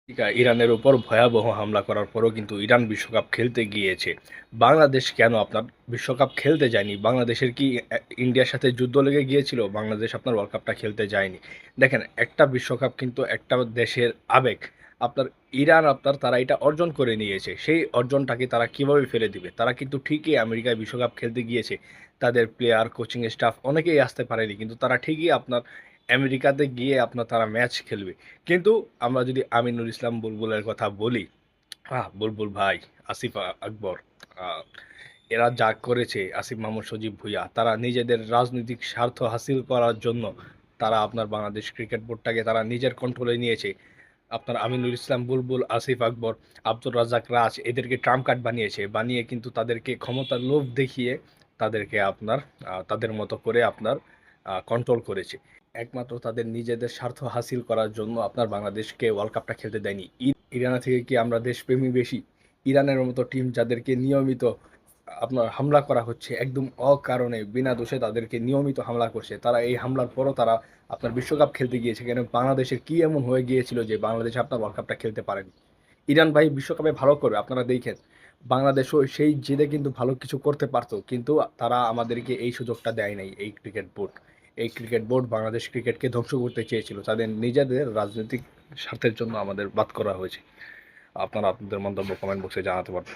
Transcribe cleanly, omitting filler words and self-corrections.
ইরানের উপর ভয়াবহ হামলা করার পরও কিন্তু ইরান বিশ্বকাপ খেলতে গিয়েছে। বাংলাদেশ কেন আপনার বিশ্বকাপ খেলতে যায়নি? বাংলাদেশের কি ইন্ডিয়ার সাথে যুদ্ধ লেগে গিয়েছিল? বাংলাদেশ আপনার ওয়ার্ল্ড কাপটা খেলতে যায়নি। দেখেন, একটা বিশ্বকাপ কিন্তু একটা দেশের আবেগ। আপনার ইরান তারা এটা অর্জন করে নিয়েছে। সেই অর্জনটাকে তারা কিভাবে ফেলে দিবে? তারা কিন্তু ঠিকই আমেরিকায় বিশ্বকাপ খেলতে গিয়েছে। তাদের প্লেয়ার, কোচিং স্টাফ অনেকেই আসতে পারেনি। কিন্তু তারা ঠিকই আমেরিকাতে গিয়ে তারা ম্যাচ খেলবে। কিন্তু আমরা যদি আমিনুল ইসলাম বুলবুলের কথা বলি, বুলবুল ভাই, আসিফ আকবর, আহ, এরা যা করেছে, আসিফ মাহমুদ, সজীব ভুঁইয়া, তারা নিজেদের রাজনৈতিক স্বার্থ হাসিল করার জন্য তারা বাংলাদেশ ক্রিকেট বোর্ডটাকে তারা নিজের কন্ট্রোলে নিয়েছে। আমিনুল ইসলাম বুলবুল, আসিফ আকবর, আব্দুর রাজ্জাক রাজ এদেরকে ট্রাম্প কার্ড বানিয়েছে, বানিয়ে কিন্তু তাদেরকে ক্ষমতার লোভ দেখিয়ে তাদেরকে তাদের মতো করে কন্ট্রোল করেছে। একমাত্র তাদের নিজেদের স্বার্থ হাসিল করার জন্য বাংলাদেশকে ওয়ার্ল্ড কাপটা খেলতে দেয়নি। ইরানের থেকে কি আমরা দেশপ্রেমী বেশি? ইরানের মতো টিম যাদেরকে নিয়মিত হামলা করা হচ্ছে, একদম অকারণে বিনা দোষে তাদেরকে নিয়মিত হামলা করছে, তারা এই হামলার পরও তারা বিশ্বকাপ খেলতে গিয়েছে কেন? বাংলাদেশের কি এমন হয়ে গিয়েছিল যে বাংলাদেশ ওয়ার্ল্ড কাপটা খেলতে পারেনি? ইরান ভাই বিশ্বকাপে ভালো করবে, আপনারা দেখেন। বাংলাদেশও সেই জেদে কিন্তু ভালো কিছু করতে পারতো, কিন্তু তারা আমাদেরকে এই সুযোগটা দেয় নাই। এই ক্রিকেট বোর্ড বাংলাদেশ ক্রিকেটকে ধ্বংস করতে চেয়েছিল, তাদের নিজেদের রাজনৈতিক স্বার্থের জন্য আমাদের বাদ করা হয়েছে। আপনারা আপনাদের মন্তব্য কমেন্ট বক্সে জানাতে পারবেন।